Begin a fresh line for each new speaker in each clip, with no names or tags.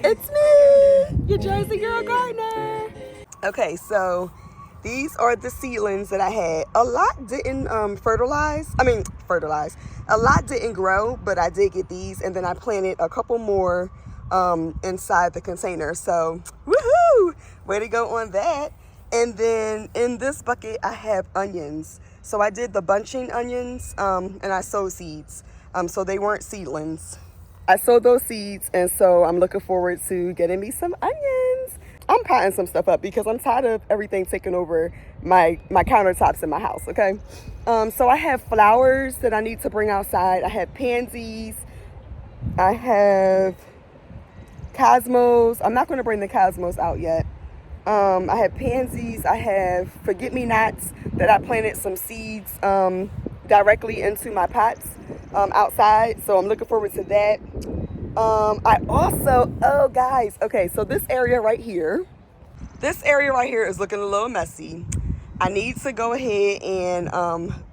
It's me, your Jersey girl gardener. Okay, so these are the seedlings that I had. A lot didn't fertilize. A lot didn't grow, but I did get these, and then I planted a couple more inside the container. So, woohoo! Way to go on that. And then in this bucket, I have onions. So I did the bunching onions, and I sowed seeds. So they weren't seedlings. I sowed those seeds, and so I'm looking forward to getting me some onions. I'm potting some stuff up because I'm tired of everything taking over my countertops in my house, okay? So I have flowers that I need to bring outside. I have pansies. I have cosmos. I'm not going to bring the cosmos out yet. I have pansies. I have forget-me-nots that I planted some seeds directly into my pots outside. So I'm looking forward to that. I also, oh guys, okay, so this area right here is looking a little messy. I need to go ahead and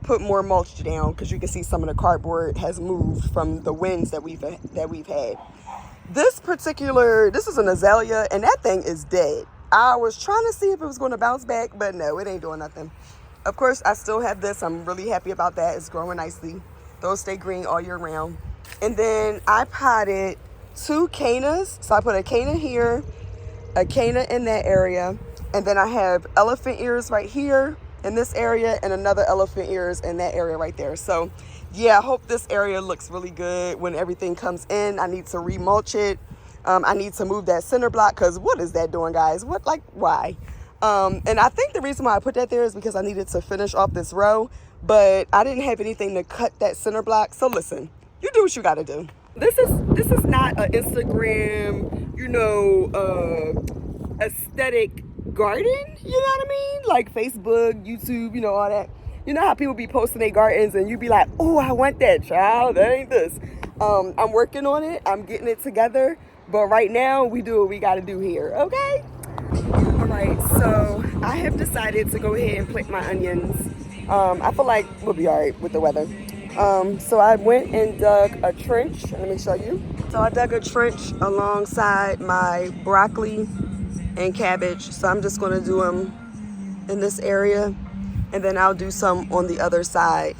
put more mulch down because you can see some of the cardboard has moved from the winds that we've had. This is an azalea, and that thing is dead. I was trying to see if it was going to bounce back, but no, it ain't doing nothing. Of course, I still have this. I'm really happy about that. It's growing nicely. Those stay green all year round. And then I potted 2 cannas. So I put a canna here, a canna in that area, and then I have elephant ears right here in this area and another elephant ears in that area right there. So yeah, I hope this area looks really good when everything comes in. I need to remulch it. I need to move that center block because what is that doing, guys? Why? And I think the reason why I put that there is because I needed to finish off this row, but I didn't have anything to cut that center block. So listen, you do what you got to do. This is not an Instagram, aesthetic garden, you know what I mean? Like Facebook, YouTube, all that. You know how people be posting their gardens and you be like, oh, I want that, child. That ain't this. I'm working on it. I'm getting it together. But right now, we do what we got to do here, okay? All right, so I have decided to go ahead and plant my onions. I feel like we'll be all right with the weather. So I went and dug a trench. Let me show you. So I dug a trench alongside my broccoli and cabbage. So I'm just going to do them in this area, and then I'll do some on the other side.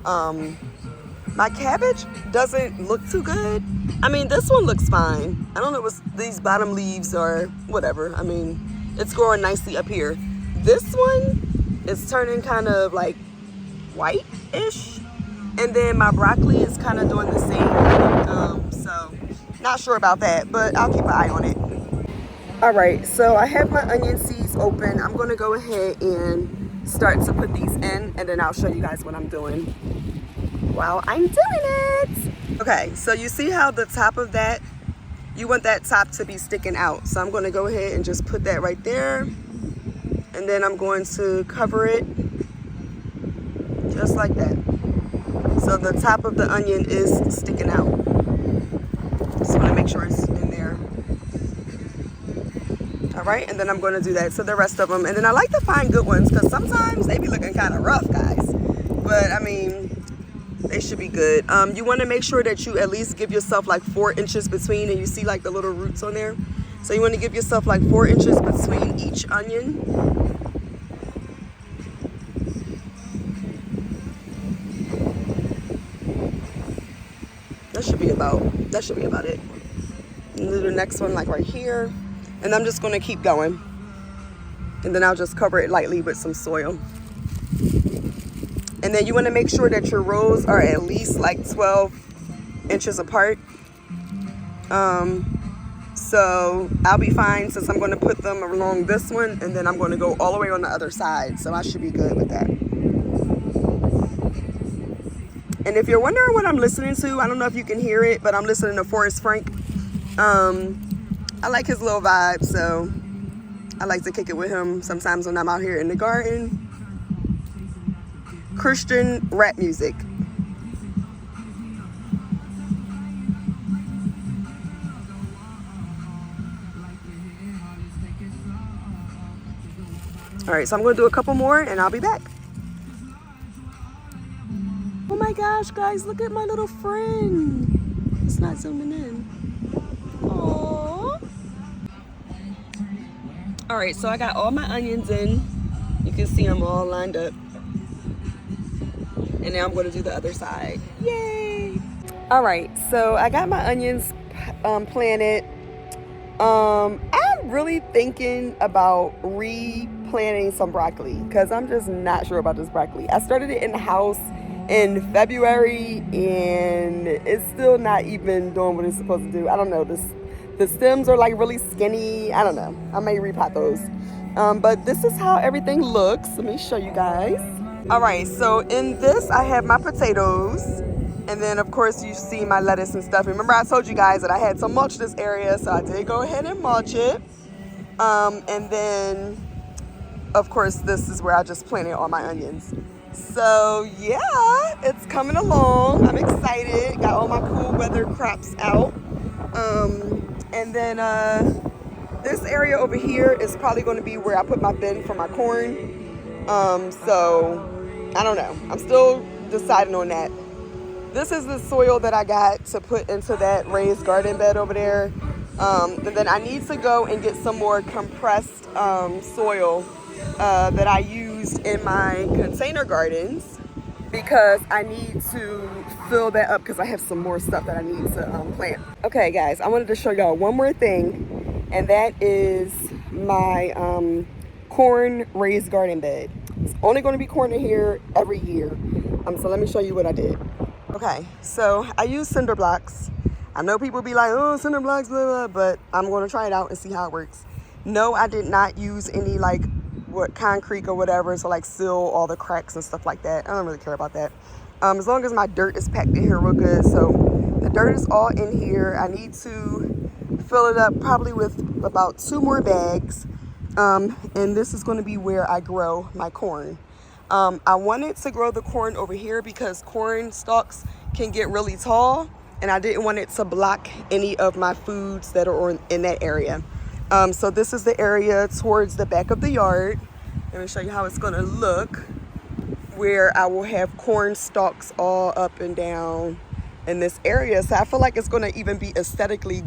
My cabbage doesn't look too good. I mean, this one looks fine. I don't know what these bottom leaves or whatever. I mean, it's growing nicely up here. This one is turning kind of like white-ish. And then my broccoli is kind of doing the same. So not sure about that, but I'll keep an eye on it. All right, so I have my onion seeds open. I'm going to go ahead and start to put these in, and then I'll show you guys what I'm doing while I'm doing it. Okay, so you see how the top of that, you want that top to be sticking out. So I'm going to go ahead and just put that right there. And then I'm going to cover it just like that. So the top of the onion is sticking out. Just want to make sure it's in there. All right, and then I'm going to do that to the rest of them. And then I like to find good ones because sometimes they be looking kind of rough, guys. But I mean, they should be good. You want to make sure that you at least give yourself like 4 inches between, and you see like the little roots on there. So you want to give yourself like 4 inches between each onion. That should be about it. And do the next one like right here. And I'm just going to keep going. And then I'll just cover it lightly with some soil. And then you want to make sure that your rows are at least like 12 inches apart. So I'll be fine since I'm going to put them along this one, and then I'm going to go all the way on the other side. So I should be good with that. And if you're wondering what I'm listening to, I don't know if you can hear it, but I'm listening to Forrest Frank. I like his little vibe, so I like to kick it with him sometimes when I'm out here in the garden. Christian rap music. All right, so I'm going to do a couple more and I'll be back. Oh my gosh, guys, look at my little friend. It's not zooming in. Aww. All right, so I got all my onions in. You can see them all lined up. And now I'm going to do the other side. Yay! All right, so I got my onions planted. I'm really thinking about replanting some broccoli because I'm just not sure about this broccoli. I started it in the house in February and it's still not even doing what it's supposed to do. I don't know. The stems are like really skinny. I don't know. I may repot those. But this is how everything looks. Let me show you guys. All right, so in this I have my potatoes. And then, of course, you see my lettuce and stuff. Remember, I told you guys that I had to mulch this area, so I did go ahead and mulch it. And then, of course, this is where I just planted all my onions. So, yeah, it's coming along. I'm excited. Got all my cool weather crops out. And then this area over here is probably going to be where I put my bin for my corn. So, I don't know. I'm still deciding on that. This is the soil that I got to put into that raised garden bed over there. And then I need to go and get some more compressed soil that I used in my container gardens because I need to fill that up because I have some more stuff that I need to plant. Okay, guys, I wanted to show y'all one more thing, and that is my corn raised garden bed. It's only going to be corn in here every year. So let me show you what I did. Okay, so I use cinder blocks. I know people be like, oh, cinder blocks, blah, blah, but I'm going to try it out and see how it works. No, I did not use any like concrete or whatever to like seal all the cracks and stuff like that. I don't really care about that. As long as my dirt is packed in here real good. So the dirt is all in here. I need to fill it up probably with about 2 more bags. And this is going to be where I grow my corn. I wanted to grow the corn over here because corn stalks can get really tall and I didn't want it to block any of my foods that are in that area. So this is the area towards the back of the yard. Let me show you how it's going to look, where I will have corn stalks all up and down in this area. So I feel like it's going to even be aesthetically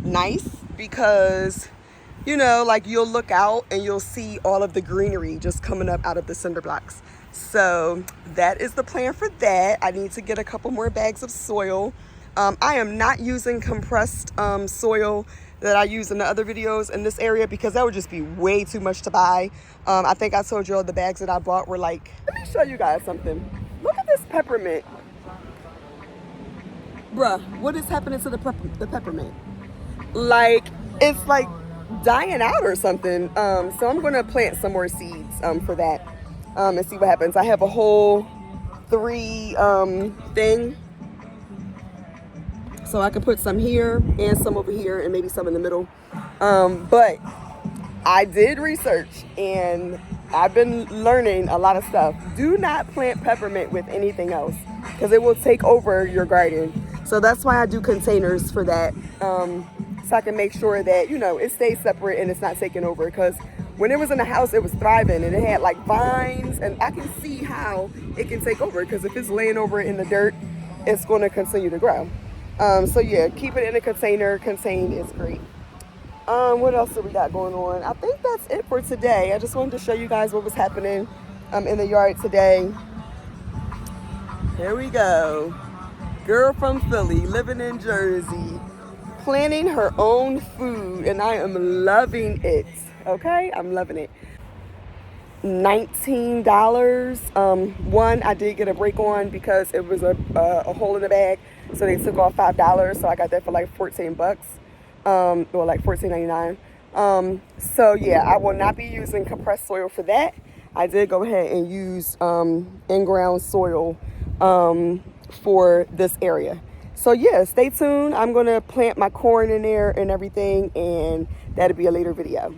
nice because, you know, like you'll look out and you'll see all of the greenery just coming up out of the cinder blocks. So that is the plan for that. I need to get a couple more bags of soil. I am not using compressed soil that I use in the other videos in this area because that would just be way too much to buy. I think I told you all the bags that I bought were like, let me show you guys something. Look at this peppermint. Bruh, what is happening to the peppermint? Like, it's like dying out or something. So I'm gonna plant some more seeds for that and see what happens. I have a whole 3 thing, so I can put some here and some over here and maybe some in the middle. But I did research and I've been learning a lot of stuff. Do not plant peppermint with anything else because it will take over your garden. So that's why I do containers for that. So I can make sure that, you know, it stays separate and it's not taking over. Because when it was in the house, it was thriving and it had like vines, and I can see how it can take over because if it's laying over in the dirt, it's going to continue to grow. So yeah, keep it in a container. Contained is great. What else do we got going on? I think that's it for today. I just wanted to show you guys what was happening in the yard today. Here we go. Girl from Philly, living in Jersey, planning her own food, and I am loving it. Okay, I'm loving it. $19. One, I did get a break on because it was a hole in the bag, so they took off $5. So I got that for like $14, or like $14.99. So yeah, I will not be using compressed soil for that. I did go ahead and use in-ground soil for this area. So yeah, stay tuned. I'm gonna plant my corn in there and everything, and that'll be a later video.